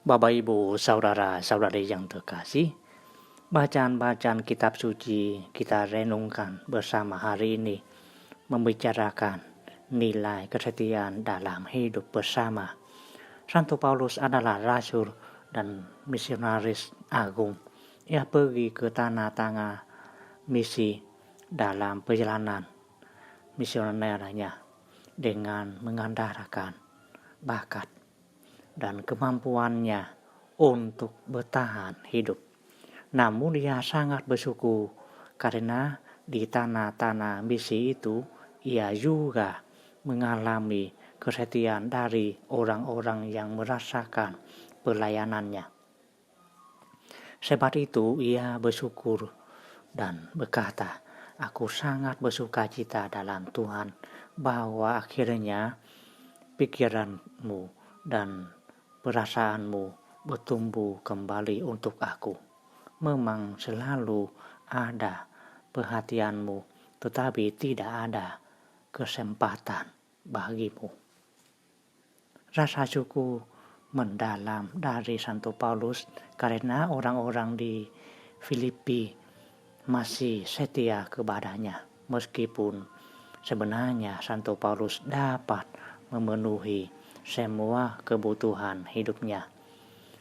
Bapak Ibu, saudara-saudari yang terkasih, bacaan-bacaan kitab suci kita renungkan bersama hari ini membicarakan nilai kesetiaan dalam hidup bersama. Santo Paulus adalah rasul dan misionaris agung. Ia pergi ke tanah-tanah misi dalam perjalanan misionernya dengan mengandalkan bakat dan kemampuannya untuk bertahan hidup. Namun ia sangat bersyukur karena di tanah-tanah misi itu ia juga mengalami kesetiaan dari orang-orang yang merasakan pelayanannya. Sebab itu ia bersyukur dan berkata, "Aku sangat bersukacita dalam Tuhan bahwa akhirnya pikiranmu dan perasaanmu bertumbuh kembali untuk aku. Memang selalu ada perhatianmu, tetapi tidak ada kesempatan bagimu." Rasa syukur mendalam dari Santo Paulus karena orang-orang di Filipi masih setia kepadanya, meskipun sebenarnya Santo Paulus dapat memenuhi semua kebutuhan hidupnya.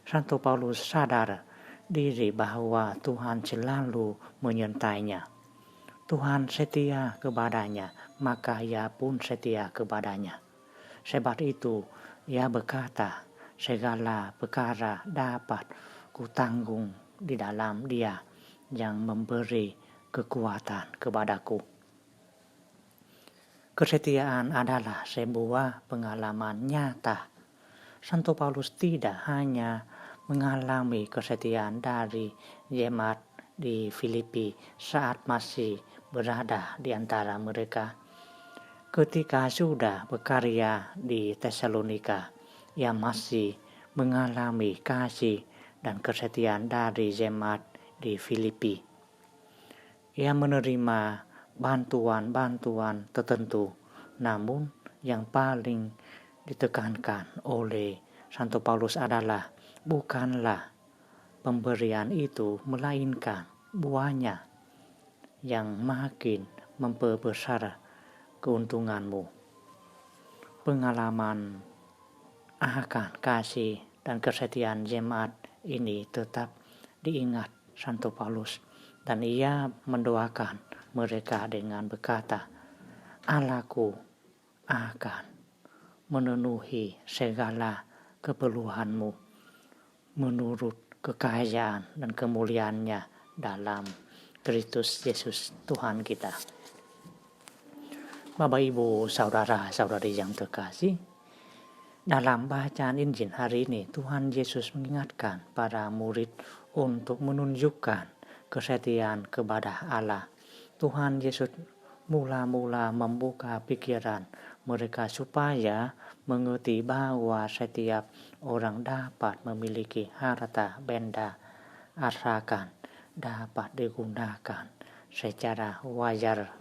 Santo Paulus sadar diri bahwa Tuhan selalu menyertainya. Tuhan setia kepadanya, maka ia pun setia kepadanya. Sebab itu ia berkata, "Segala perkara dapat kutanggung di dalam Dia yang memberi kekuatan kepadaku." Kesetiaan adalah sebuah pengalaman nyata. Santo Paulus tidak hanya mengalami kesetiaan dari jemaat di Filipi saat masih berada di antara mereka. Ketika sudah berkarya di Tesalonika, ia masih mengalami kasih dan kesetiaan dari jemaat di Filipi. Ia menerima bantuan-bantuan tertentu, namun yang paling ditekankan oleh Santo Paulus adalah bukanlah pemberian itu, melainkan buahnya yang makin memperbesar keuntunganmu. Pengalaman akan kasih dan kesetiaan jemaat ini tetap diingat Santo Paulus, dan ia mendoakan mereka dengan berkata, "Allahku akan memenuhi segala keperluanmu menurut kekayaan dan kemuliaannya dalam Kristus Yesus Tuhan kita." Bapak Ibu, saudara-saudari yang terkasih, dalam bacaan Injil hari ini Tuhan Yesus mengingatkan para murid untuk menunjukkan kesetiaan kepada Allah. Tuhan Yesus mula-mula membuka pikiran mereka supaya mengerti bahwa setiap orang dapat memiliki harta benda asalkan dapat digunakan secara wajar.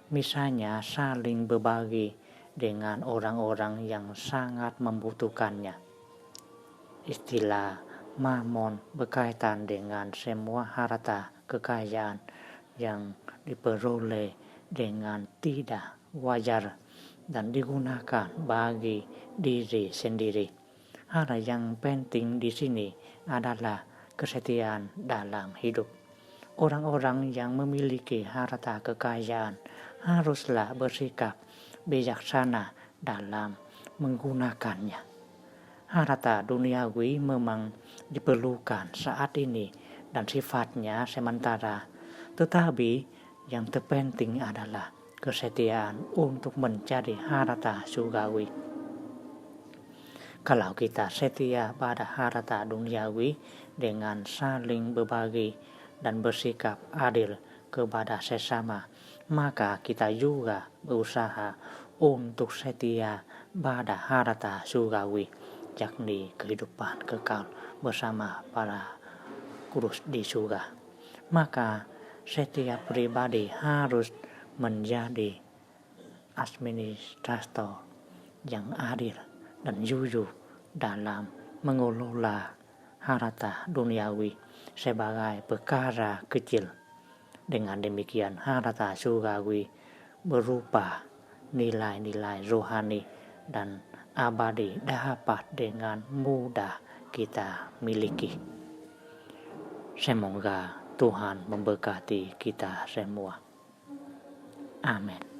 Misalnya saling berbagi dengan orang-orang yang sangat membutuhkannya. Istilah mamon berkaitan dengan semua harta kekayaan yang diperoleh dengan tidak wajar dan digunakan bagi diri sendiri. Hal yang penting di sini adalah kesetiaan dalam hidup. Orang-orang yang memiliki harta kekayaan haruslah bersikap bijaksana dalam menggunakannya. Harta duniawi memang diperlukan saat ini dan sifatnya sementara, tetapi yang terpenting adalah kesetiaan untuk mencari harta surgawi. Kalau kita setia pada harta duniawi dengan saling berbagi dan bersikap adil kepada sesama, maka kita juga berusaha untuk setia pada harta surgawi, yakni kehidupan kekal bersama para kudus di surga. Maka setiap pribadi harus menjadi administrator yang adil dan jujur dalam mengelola harta duniawi sebagai perkara kecil. Dengan demikian harta surgawi berupa nilai-nilai rohani dan abadi dapat dengan mudah kita miliki. Semoga Tuhan memberkati kita semua. Amin.